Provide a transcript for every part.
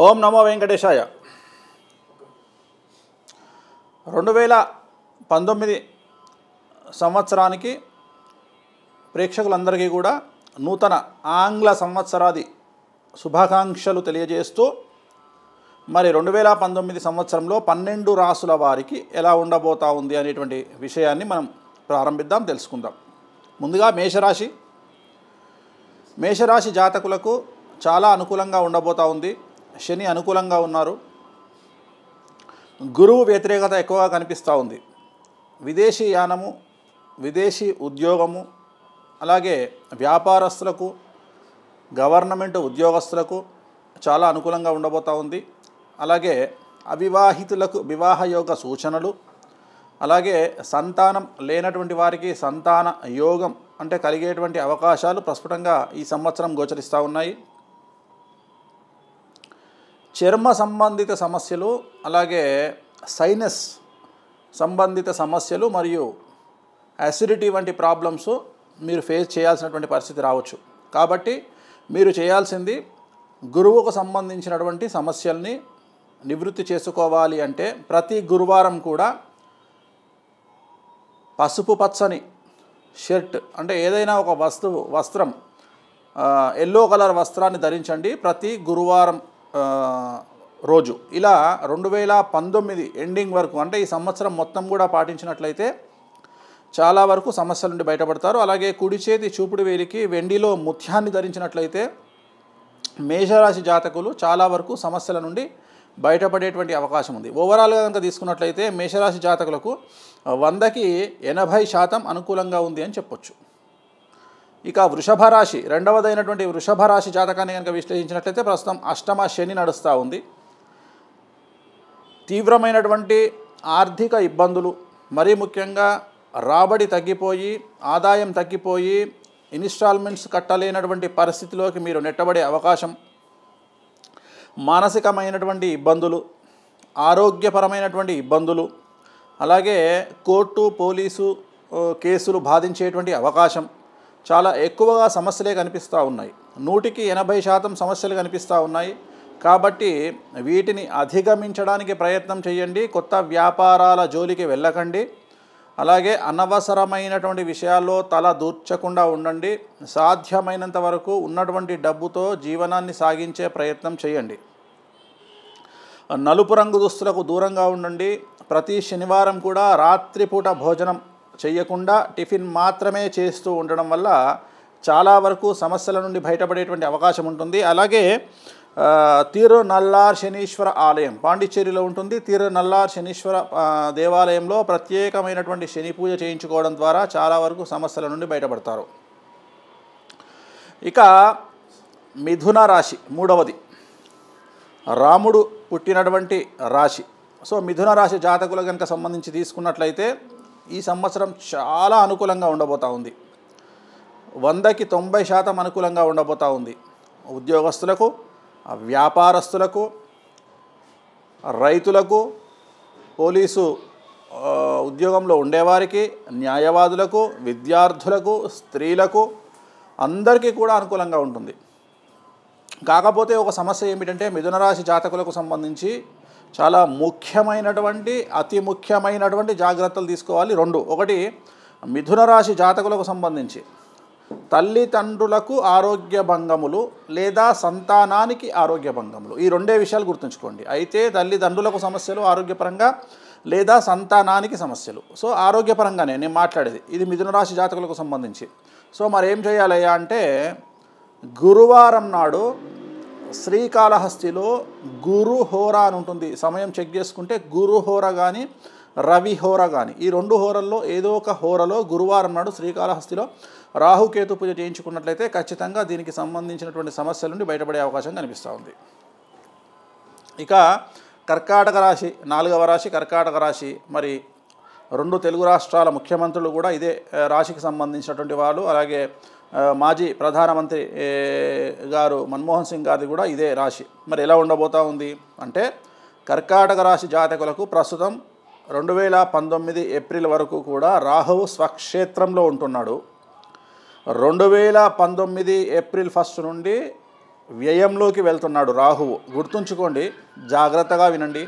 ఓం నమో వెంకటేశాయ. 2019 సంవత్సరానికి ప్రేక్షకులందరికీ కూడా నూతన ఆంగ్ల సంవత్సరాది శుభాకాంక్షలు తెలియజేస్తూ మరి 2019 సంవత్సరంలో 12 రాసుల వారికి ఎలా ఉండబోతా ఉంది అనేటువంటి విషయాన్ని మనం ప్రారంభిద్దాం, తెలుసుకుందాం. ముందుగా మేషరాశి జాతకులకు చాలా అనుకూలంగా ఉండబోతా ఉంది. శని అనుకూలంగా ఉన్నారు. గురువు వ్యతిరేకత ఎక్కువగా కనిపిస్తూ ఉంది. విదేశీ యానము, విదేశీ ఉద్యోగము, అలాగే వ్యాపారస్తులకు, గవర్నమెంట్ ఉద్యోగస్తులకు చాలా అనుకూలంగా ఉండబోతూ ఉంది. అలాగే అవివాహితులకు వివాహ యోగ సూచనలు, అలాగే సంతానం లేనటువంటి వారికి సంతాన యోగం అంటే కలిగేటువంటి అవకాశాలు ప్రస్ఫుటంగా ఈ సంవత్సరం గోచరిస్తూ ఉన్నాయి. చర్మ సంబంధిత సమస్యలు, అలాగే సైనస్ సంబంధిత సమస్యలు మరియు యాసిడిటీ వంటి ప్రాబ్లమ్స్ మీరు ఫేస్ చేయాల్సినటువంటి పరిస్థితి రావచ్చు. కాబట్టి మీరు చేయాల్సింది గురువుకు సంబంధించినటువంటి సమస్యల్ని నివృత్తి చేసుకోవాలి అంటే ప్రతి గురువారం కూడా పసుపు పచ్చని షర్ట్ అంటే ఏదైనా ఒక వస్త్రం ఎల్లో కలర్ వస్త్రాన్ని ధరించండి ప్రతి గురువారం రోజు. ఇలా 2019 ఎండింగ్ వరకు అంటే ఈ సంవత్సరం మొత్తం కూడా పాటించినట్లయితే చాలా వరకు సమస్యల నుండి బయటపడతారు. అలాగే కుడి చేతి చూపుడు వేలికి వెండిలో ముత్యాన్ని ధరించినట్లయితే మేషరాశి జాతకులు చాలా వరకు సమస్యల నుండి బయటపడేటువంటి అవకాశం ఉంది. ఓవరాల్గా కనుక తీసుకున్నట్లయితే మేషరాశి జాతకులకు 100కి 80% అనుకూలంగా ఉంది అని చెప్పొచ్చు. ఇక వృషభ రాశి, రెండవదైనటువంటి వృషభ రాశి జాతకాన్ని కనుక విశ్లేషించినట్లయితే ప్రస్తుతం అష్టమ శని నడుస్తూ ఉంది. తీవ్రమైనటువంటి ఆర్థిక ఇబ్బందులు, మరీ ముఖ్యంగా రాబడి తగ్గిపోయి ఆదాయం తగ్గిపోయి ఇన్స్టాల్మెంట్స్ కట్టలేనటువంటి పరిస్థితిలోకి మీరు నెట్టబడే అవకాశం, మానసికమైనటువంటి ఇబ్బందులు, ఆరోగ్యపరమైనటువంటి ఇబ్బందులు, అలాగే కోర్టు పోలీసు కేసులు బాధించేటువంటి అవకాశం, చాలా ఎక్కువగా సమస్యలే కనిపిస్తూ ఉన్నాయి. 100కి 80% సమస్యలు కనిపిస్తూ ఉన్నాయి. కాబట్టి వీటిని అధిగమించడానికి ప్రయత్నం చేయండి. కొత్త వ్యాపారాల జోలికి వెళ్ళకండి. అలాగే అనవసరమైనటువంటి విషయాల్లో తల దూర్చకుండా ఉండండి. సాధ్యమైనంత వరకు ఉన్నటువంటి డబ్బుతో జీవనాన్ని సాగించే ప్రయత్నం చేయండి. నలుపు రంగు దుస్తులకు దూరంగా ఉండండి. ప్రతి శనివారం కూడా రాత్రిపూట భోజనం చేయకుండా టిఫిన్ మాత్రమే చేస్తూ ఉండడం వల్ల చాలా వరకు సమస్యల నుండి బయటపడేటువంటి అవకాశం ఉంటుంది. అలాగే తిరునల్లార్ శనీశ్వర ఆలయం పాండిచ్చేరిలో ఉంటుంది. తిరునల్లార్ శనీశ్వర దేవాలయంలో ప్రత్యేకమైనటువంటి శని పూజ చేయించుకోవడం ద్వారా చాలా వరకు సమస్యల నుండి బయటపడతారు. ఇక మిథున రాశి, మూడవది రాముడు పుట్టినటువంటి రాశి. సో మిథున రాశి జాతకుల కనుక సంబంధించి తీసుకున్నట్లయితే ఈ సంవత్సరం చాలా అనుకూలంగా ఉండబోతూ ఉంది. 100కి 90% అనుకూలంగా ఉండబోతూ ఉంది. ఉద్యోగస్తులకు, వ్యాపారస్తులకు, రైతులకు, పోలీసు ఉద్యోగంలో ఉండేవారికి, న్యాయవాదులకు, విద్యార్థులకు, స్త్రీలకు అందరికీ కూడా అనుకూలంగా ఉంటుంది. కాకపోతే ఒక సమస్య ఏమిటంటే మిథున రాశి జాతకులకు సంబంధించి చాలా ముఖ్యమైనటువంటి అతి ముఖ్యమైనటువంటి జాగ్రత్తలు తీసుకోవాలి. ఒకటి మిథున రాశి జాతకులకు సంబంధించి తల్లిదండ్రులకు ఆరోగ్య భంగములు లేదా సంతానానికి ఆరోగ్య భంగములు, ఈ రెండే విషయాలు గుర్తుంచుకోండి. అయితే తల్లిదండ్రులకు సమస్యలు ఆరోగ్యపరంగా లేదా సంతానానికి సమస్యలు. సో ఆరోగ్యపరంగానే నేను మాట్లాడేది, ఇది మిథున రాశి జాతకులకు సంబంధించి. సో మరి ఏం చేయాలయ్యా అంటే గురువారం నాడు శ్రీకాళహస్తిలో గురు హోరా అని ఉంటుంది. సమయం చెక్ చేసుకుంటే గురు హోర కానీ రవి హోర కానీ ఈ 2 హోరల్లో ఏదో ఒక హోరలో గురువారం నాడు శ్రీకాళహస్తిలో రాహుకేతు పూజ చేయించుకున్నట్లయితే ఖచ్చితంగా దీనికి సంబంధించినటువంటి సమస్యల నుండి బయటపడే అవకాశం కనిపిస్తూ ఉంది. ఇక కర్కాటక రాశి, 4వ రాశి కర్కాటక రాశి. మరి 2 తెలుగు రాష్ట్రాల ముఖ్యమంత్రులు కూడా ఇదే రాశికి సంబంధించినటువంటి వాళ్ళు. అలాగే మాజీ ప్రధానమంత్రి గారు మన్మోహన్ సింగ్ గారిది కూడా ఇదే రాశి. మరి ఎలా ఉండబోతూ ఉంది అంటే కర్కాటక రాశి జాతకులకు ప్రస్తుతం 2019 ఏప్రిల్ వరకు కూడా రాహువు స్వక్షేత్రంలో ఉంటున్నాడు. 2019 ఏప్రిల్ 1 నుండి వ్యయంలోకి వెళ్తున్నాడు రాహువు. గుర్తుంచుకోండి, జాగ్రత్తగా వినండి.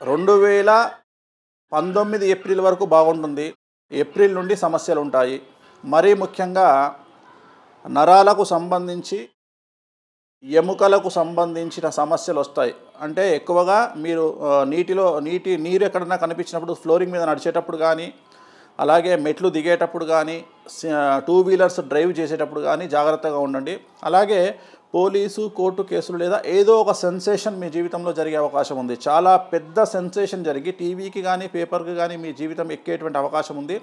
2019 ఏప్రిల్ వరకు బాగుంటుంది. ఏప్రిల్ నుండి సమస్యలు ఉంటాయి. మరీ ముఖ్యంగా నరాలకు సంబంధించి, ఎముకలకు సంబంధించిన సమస్యలు వస్తాయి. అంటే ఎక్కువగా మీరు నీరు ఎక్కడన్నా కనిపించినప్పుడు, ఫ్లోరింగ్ మీద నడిచేటప్పుడు కానీ, అలాగే మెట్లు దిగేటప్పుడు కానీ, 2 వీలర్స్ డ్రైవ్ చేసేటప్పుడు కానీ జాగ్రత్తగా ఉండండి. అలాగే పోలీసు కోర్టు కేసులు లేదా ఏదో ఒక సెన్సేషన్ మీ జీవితంలో జరిగే అవకాశం ఉంది. చాలా పెద్ద సెన్సేషన్ జరిగి టీవీకి కానీ పేపర్కి కానీ మీ జీవితం ఎక్కేటువంటి అవకాశం ఉంది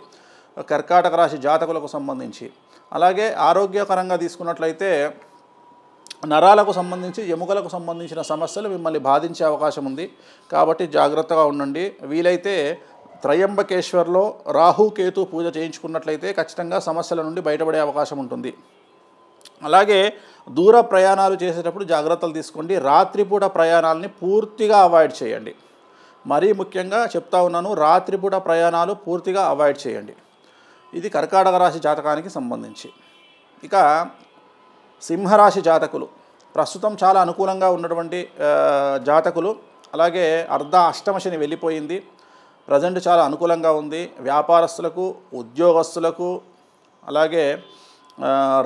కర్కాటక రాశి జాతకులకు సంబంధించి. అలాగే ఆరోగ్యకరంగా తీసుకున్నట్లయితే నరాలకు సంబంధించి, ఎముకలకు సంబంధించిన సమస్యలు మిమ్మల్ని బాధించే అవకాశం ఉంది. కాబట్టి జాగ్రత్తగా ఉండండి. వీలైతే త్రయంబకేశ్వర్లో రాహుకేతు పూజ చేయించుకున్నట్లయితే ఖచ్చితంగా సమస్యల నుండి బయటపడే అవకాశం ఉంటుంది. అలాగే దూర ప్రయాణాలు చేసేటప్పుడు జాగ్రత్తలు తీసుకోండి. రాత్రిపూట ప్రయాణాలని పూర్తిగా అవాయిడ్ చేయండి. మరీ ముఖ్యంగా చెప్తా ఉన్నాను, రాత్రిపూట ప్రయాణాలు పూర్తిగా అవాయిడ్ చేయండి. ఇది కర్కాటక రాశి జాతకానికి సంబంధించి. ఇక సింహరాశి జాతకులు ప్రస్తుతం చాలా అనుకూలంగా ఉన్నటువంటి జాతకులు. అలాగే అష్టమ శని వెళ్ళిపోయింది. ప్రజెంట్ చాలా అనుకూలంగా ఉంది. వ్యాపారస్తులకు, ఉద్యోగస్తులకు, అలాగే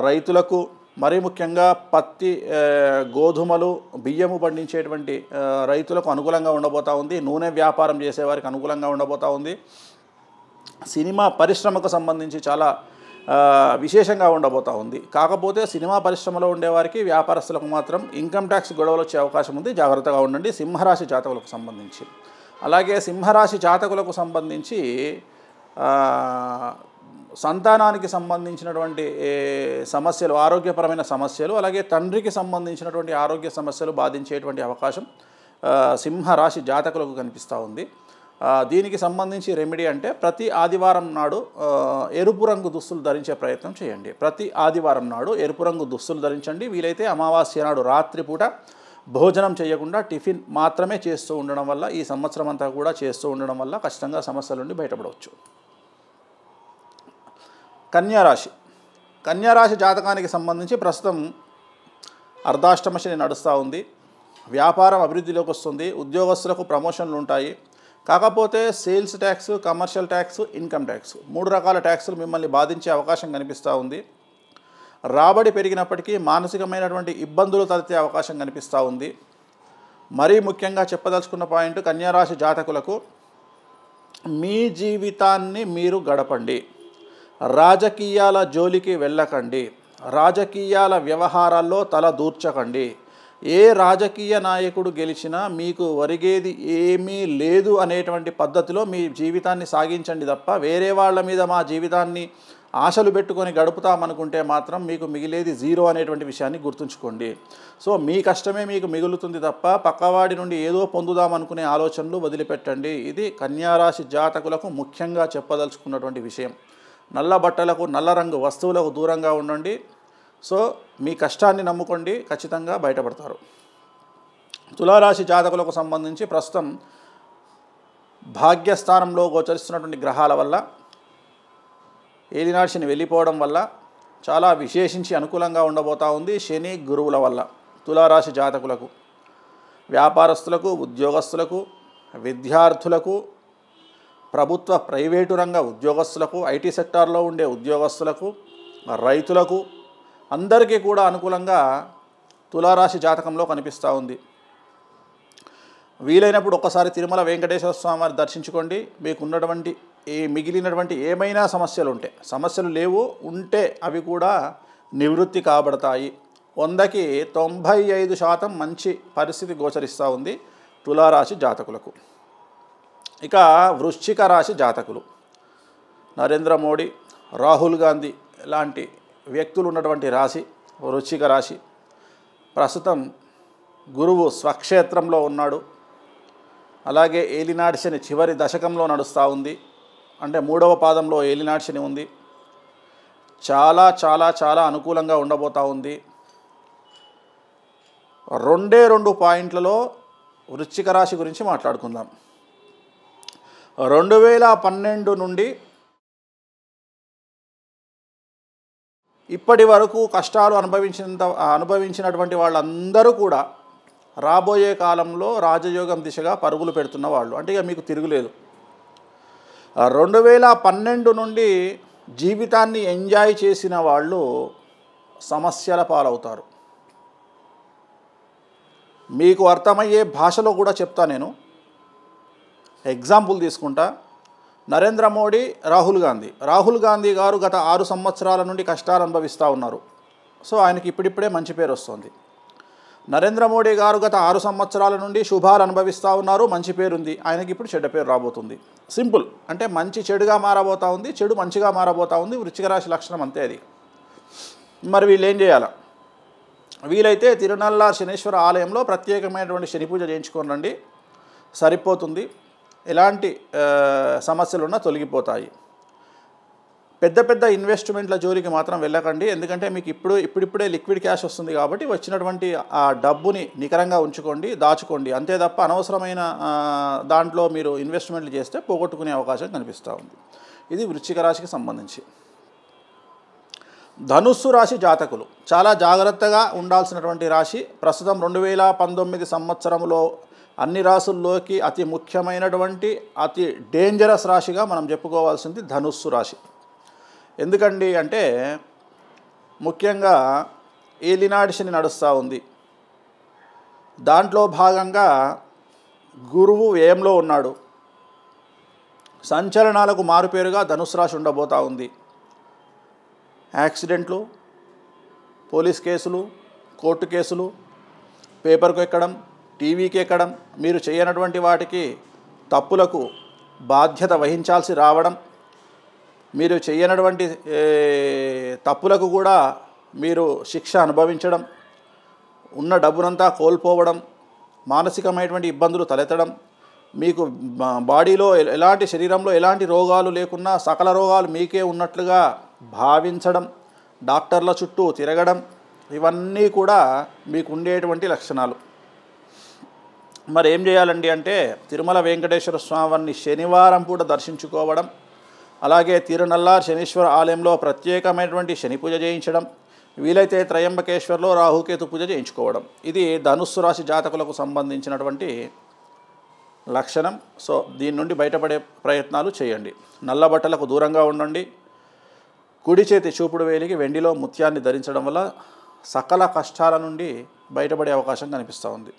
రైతులకు, మరీ ముఖ్యంగా పత్తి, గోధుమలు, బియ్యము పండించేటువంటి రైతులకు అనుకూలంగా ఉండబోతూ ఉంది. నూనె వ్యాపారం చేసేవారికి అనుకూలంగా ఉండబోతూ ఉంది. సినిమా పరిశ్రమకు సంబంధించి చాలా విశేషంగా ఉండబోతూ ఉంది. కాకపోతే సినిమా పరిశ్రమలో ఉండేవారికి, వ్యాపారస్తులకు మాత్రం ఇన్కమ్ ట్యాక్స్ గొడవలు వచ్చే అవకాశం ఉంది. జాగ్రత్తగా ఉండండి సింహరాశి జాతకులకు సంబంధించి. అలాగే సింహరాశి జాతకులకు సంబంధించి సంతానానికి సంబంధించినటువంటి సమస్యలు, ఆరోగ్యపరమైన సమస్యలు, అలాగే తండ్రికి సంబంధించినటువంటి ఆరోగ్య సమస్యలు బాధించేటువంటి అవకాశం సింహరాశి జాతకులకు కనిపిస్తూ ఉంది. దీనికి సంబంధించి రెమెడీ అంటే ప్రతి ఆదివారం నాడు ఎరుపు రంగు దుస్తులు ధరించే ప్రయత్నం చేయండి. ప్రతి ఆదివారం నాడు ఎరుపు రంగు దుస్తులు ధరించండి. వీలైతే అమావాస్య నాడు రాత్రిపూట భోజనం చేయకుండా టిఫిన్ మాత్రమే చేస్తూ ఉండడం వల్ల, ఈ సంవత్సరం అంతా కూడా చేస్తూ ఉండడం వల్ల ఖచ్చితంగా సమస్యల నుండి బయటపడవచ్చు. కన్యారాశి జాతకానికి సంబంధించి ప్రస్తుతం అర్ధాష్టమ శని నడుస్తూ ఉంది. వ్యాపారం అభివృద్ధిలోకి వస్తుంది. ఉద్యోగస్తులకు ప్రమోషన్లు ఉంటాయి. కాకపోతే sales tax, commercial tax, income tax 3 రకాల ట్యాక్సులు మిమ్మల్ని బాధించే అవకాశం కనిపిస్తూ ఉంది. రాబడి పెరిగినప్పటికీ మానసికమైనటువంటి ఇబ్బందులు తలెత్తే అవకాశం కనిపిస్తూ ఉంది. మరీ ముఖ్యంగా చెప్పదలుచుకున్న పాయింట్, కన్యారాశి జాతకులకు మీ జీవితాన్ని మీరు గడపండి. రాజకీయాల జోలికి వెళ్ళకండి. రాజకీయాల వ్యవహారాల్లో తల దూర్చకండి. ఏ రాజకీయ నాయకుడు గెలిచినా మీకు ఒరిగేది ఏమీ లేదు అనేటువంటి పద్ధతిలో మీ జీవితాన్ని సాగించండి తప్ప, వేరే వాళ్ళ మీద మా జీవితాన్ని ఆశలు పెట్టుకొని గడుపుతామనుకుంటే మాత్రం మీకు మిగిలేది జీరో అనేటువంటి విషయాన్ని గుర్తుంచుకోండి. సో మీ కష్టమే మీకు మిగులుతుంది తప్ప పక్కవాడి నుండి ఏదో పొందుదామనుకునే ఆలోచనలు వదిలిపెట్టండి. ఇది కన్యారాశి జాతకులకు ముఖ్యంగా చెప్పదలుచుకున్నటువంటి విషయం. నల్ల బట్టలకు, నల్ల రంగు వస్తువులకు దూరంగా ఉండండి. సో మీ కష్టాన్ని నమ్ముకోండి, ఖచ్చితంగా బయటపడతారు. తులారాశి జాతకులకు సంబంధించి ప్రస్తుతం భాగ్యస్థానంలో గోచరిస్తున్నటువంటి గ్రహాల వల్ల, ఏలినాటి శని వెళ్ళిపోవడం వల్ల చాలా విశేషించి అనుకూలంగా ఉండబోతూ ఉంది. శని గురువుల వల్ల తులారాశి జాతకులకు, వ్యాపారస్తులకు, ఉద్యోగస్తులకు, విద్యార్థులకు, ప్రభుత్వ ప్రైవేటు రంగ ఉద్యోగస్తులకు, ఐటీ సెక్టార్లో ఉండే ఉద్యోగస్తులకు, రైతులకు అందరికీ కూడా అనుకూలంగా తులారాశి జాతకంలో కనిపిస్తూ ఉంది. వీలైనప్పుడు ఒక్కసారి తిరుమల వెంకటేశ్వర స్వామి వారిని దర్శించుకోండి. మీకు ఉన్నటువంటి మిగిలినటువంటి ఏమైనా సమస్యలు లేవు ఉంటే అవి కూడా నివృత్తి కాబడతాయి. 100కి 95% మంచి పరిస్థితి గోచరిస్తూ ఉంది తులారాశి జాతకులకు. ఇక వృశ్చిక రాశి జాతకులు, నరేంద్ర మోడీ, రాహుల్ గాంధీ లాంటి వ్యక్తులు ఉన్నటువంటి రాశి వృశ్చిక రాశి. ప్రస్తుతం గురువు స్వక్షేత్రంలో ఉన్నాడు. అలాగే ఏలినాటి శని చివరి దశకంలో నడుస్తూ ఉంది. అంటే 3వ పాదంలో ఏలినాటి శని ఉంది. చాలా చాలా చాలా అనుకూలంగా ఉండబోతూ ఉంది. 2 పాయింట్లలో వృశ్చిక రాశి గురించి మాట్లాడుకుందాం. 2012 నుండి ఇప్పటి వరకు కష్టాలు అనుభవించినటువంటి వాళ్ళందరూ కూడా రాబోయే కాలంలో రాజయోగం దిశగా పరుగులు పెడుతున్న వాళ్ళు. అంటే ఇక మీకు తిరుగులేదు. 2012 నుండి జీవితాన్ని ఎంజాయ్ చేసిన వాళ్ళు సమస్యల పాలవుతారు. మీకు అర్థమయ్యే భాషలో కూడా చెప్తా. నేను ఎగ్జాంపుల్ తీసుకుంటా. నరేంద్ర మోడీ, రాహుల్ గాంధీ గారు గత 6 సంవత్సరాల నుండి కష్టాలు అనుభవిస్తూ ఉన్నారు. సో ఆయనకి ఇప్పుడిప్పుడే మంచి పేరు వస్తుంది. నరేంద్ర మోడీ గారు గత 6 సంవత్సరాల నుండి శుభాలు అనుభవిస్తూ ఉన్నారు, మంచి పేరుంది. ఆయనకి ఇప్పుడు చెడ్డ పేరు రాబోతుంది. సింపుల్. అంటే మంచి చెడుగా మారబోతూ ఉంది, చెడు మంచిగా మారబోతూ ఉంది. వృశ్చిక రాశి లక్షణం అంతే అది. మరి వీళ్ళు ఏం చేయాలి? వీలైతే తిరునల్లార్ శనీశ్వర ఆలయంలో ప్రత్యేకమైనటువంటి శని పూజ చేయించుకొని రండి, సరిపోతుంది. ఎలాంటి సమస్యలున్నా తొలగిపోతాయి. పెద్ద పెద్ద ఇన్వెస్ట్మెంట్ల జోలికి మాత్రం వెళ్ళకండి. ఎందుకంటే మీకు ఇప్పుడిప్పుడే లిక్విడ్ క్యాష్ వస్తుంది కాబట్టి వచ్చినటువంటి ఆ డబ్బుని నికరంగా ఉంచుకోండి, దాచుకోండి. అంతే తప్ప అనవసరమైన దాంట్లో మీరు ఇన్వెస్ట్మెంట్లు చేస్తే పోగొట్టుకునే అవకాశం కనిపిస్తూ ఉంది. ఇది వృశ్చిక రాశికి సంబంధించి. ధనుస్సు రాశి జాతకులు చాలా జాగ్రత్తగా ఉండాల్సినటువంటి రాశి. ప్రస్తుతం 2019 సంవత్సరంలో అన్ని రాశుల్లోకి అతి ముఖ్యమైనటువంటి అతి డేంజరస్ రాశిగా మనం చెప్పుకోవాల్సింది ధనుస్సు రాశి. ఎందుకండి అంటే ముఖ్యంగా ఏలినాటి శని నడుస్తూ ఉంది. దాంట్లో భాగంగా గురువు వ్యయంలో ఉన్నాడు. సంచలనాలకు మారుపేరుగా ధనుస్సు రాశి ఉండబోతూ ఉంది. యాక్సిడెంట్లు, పోలీస్ కేసులు, కోర్టు కేసులు, పేపర్కు ఎక్కడం, టీవీకి ఎక్కడం, మీరు చేయనటువంటి వాటికి తప్పులకు బాధ్యత వహించాల్సి రావడం, మీరు చేయనటువంటి తప్పులకు కూడా మీరు శిక్ష అనుభవించడం, ఉన్న డబ్బునంతా కోల్పోవడం, మానసికమైనటువంటి ఇబ్బందులు తలెత్తడం, మీకు బాడీలో శరీరంలో ఎలాంటి రోగాలు లేకున్నా సకల రోగాలు మీకే ఉన్నట్లుగా భావించడం, డాక్టర్ల చుట్టూ తిరగడం, ఇవన్నీ కూడా మీకు ఉండేటువంటి లక్షణాలు. మరి ఏం చేయాలండి అంటే తిరుమల వెంకటేశ్వర స్వామిని శనివారం పూట దర్శించుకోవడం, అలాగే తిరునల్లార్ శనీశ్వర ఆలయంలో ప్రత్యేకమైనటువంటి శని పూజ చేయించడం, వీలైతే త్రయంబకేశ్వర్లో రాహుకేతు పూజ చేయించుకోవడం. ఇది ధనుస్సు రాశి జాతకులకు సంబంధించినటువంటి లక్షణం. సో దీని నుండి బయటపడే ప్రయత్నాలు చేయండి. నల్ల బట్టలకు దూరంగా ఉండండి. కుడి చేతి చూపుడు వేలికి వెండిలో ముత్యాన్ని ధరించడం వల్ల సకల కష్టాల నుండి బయటపడే అవకాశం కనిపిస్తూ ఉంది.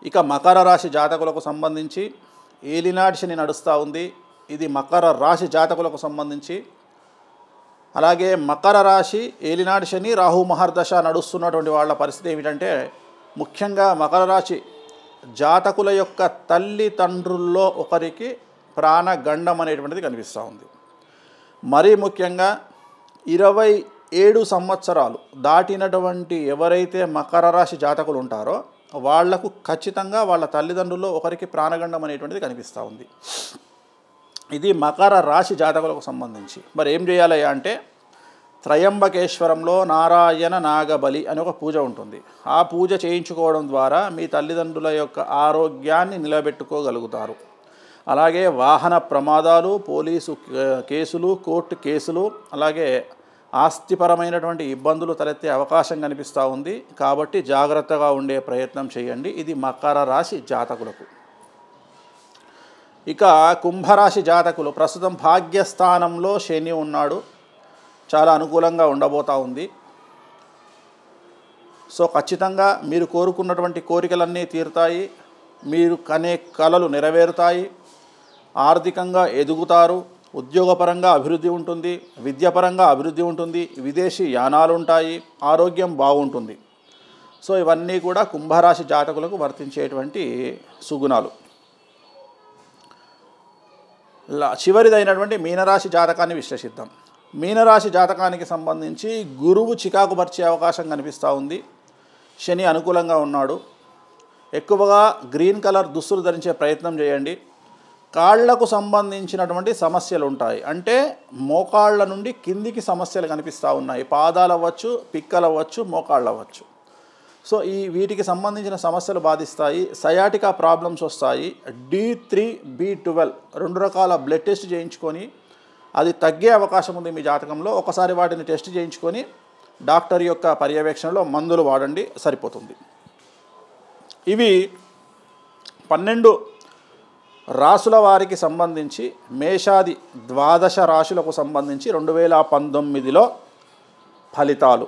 ఇక మకర రాశి జాతకులకు సంబంధించి ఏలినాటి శని నడుస్తూ ఉంది. ఇది మకర రాశి జాతకులకు సంబంధించి. అలాగే మకర రాశి ఏలినాటి శని రాహు మహర్దశ నడుస్తున్నటువంటి వాళ్ళ పరిస్థితి ఏమిటంటే ముఖ్యంగా మకర రాశి జాతకుల యొక్క తల్లిదండ్రుల్లో ఒకరికి ప్రాణగండం అనేటువంటిది కనిపిస్తూ ఉంది. మరీ ముఖ్యంగా 27 సంవత్సరాలు దాటినటువంటి ఎవరైతే మకర రాశి జాతకులు ఉంటారో వాళ్లకు ఖచ్చితంగా వాళ్ళ తల్లిదండ్రుల్లో ఒకరికి ప్రాణగండం అనేటువంటిది కనిపిస్తూ ఉంది. ఇది మకర రాశి జాతకులకు సంబంధించి. మరి ఏం చేయాలి అంటే త్రయంబకేశ్వరంలో నారాయణ నాగబలి అని ఒక పూజ ఉంటుంది. ఆ పూజ చేయించుకోవడం ద్వారా మీ తల్లిదండ్రుల యొక్క ఆరోగ్యాన్ని నిలబెట్టుకోగలుగుతారు. అలాగే వాహన ప్రమాదాలు, పోలీసు కేసులు, కోర్టు కేసులు, అలాగే ఆస్తిపరమైనటువంటి ఇబ్బందులు తలెత్తే అవకాశం కనిపిస్తూ ఉంది. కాబట్టి జాగ్రత్తగా ఉండే ప్రయత్నం చేయండి. ఇది మకర రాశి జాతకులకు. ఇక కుంభరాశి జాతకులు ప్రస్తుతం భాగ్యస్థానంలో శని ఉన్నాడు. చాలా అనుకూలంగా ఉండబోతూ ఉంది. సో ఖచ్చితంగా మీరు కోరుకున్నటువంటి కోరికలన్నీ తీరుతాయి. మీరు కనే కలలు నెరవేరుతాయి. ఆర్థికంగా ఎదుగుతారు. ఉద్యోగపరంగా అభివృద్ధి ఉంటుంది. విద్యాపరంగా అభివృద్ధి ఉంటుంది. విదేశీ యానాలు ఉంటాయి. ఆరోగ్యం బాగుంటుంది. సో ఇవన్నీ కూడా కుంభరాశి జాతకులకు వర్తించేటువంటి సుగుణాలు. చివరిదైనటువంటి మీనరాశి జాతకాన్ని విశ్లేషిద్దాం. మీనరాశి జాతకానికి సంబంధించి గురువు చికాకు పరిచే అవకాశం కనిపిస్తూ ఉంది. శని అనుకూలంగా ఉన్నాడు. ఎక్కువగా గ్రీన్ కలర్ దుస్తులు ధరించే ప్రయత్నం చేయండి. కాళ్లకు సంబంధించినటువంటి సమస్యలు ఉంటాయి. అంటే మోకాళ్ళ నుండి కిందికి సమస్యలు కనిపిస్తూ ఉన్నాయి. పాదాలు అవ్వచ్చు, పిక్కలు అవ్వచ్చు, మోకాళ్ళు అవ్వచ్చు. సో వీటికి సంబంధించిన సమస్యలు బాధిస్తాయి. సయాటికా ప్రాబ్లమ్స్ వస్తాయి. D3, B12 2 రకాల బ్లడ్ టెస్ట్ చేయించుకొని అది తగ్గే అవకాశం ఉంది మీ జాతకంలో. ఒకసారి వాటిని టెస్ట్ చేయించుకొని డాక్టర్ యొక్క పర్యవేక్షణలో మందులు వాడండి, సరిపోతుంది. ఇవి 12 రాసుల వారికి సంబంధించి మేషాది 12 రాశులకు సంబంధించి 2019లో ఫలితాలు.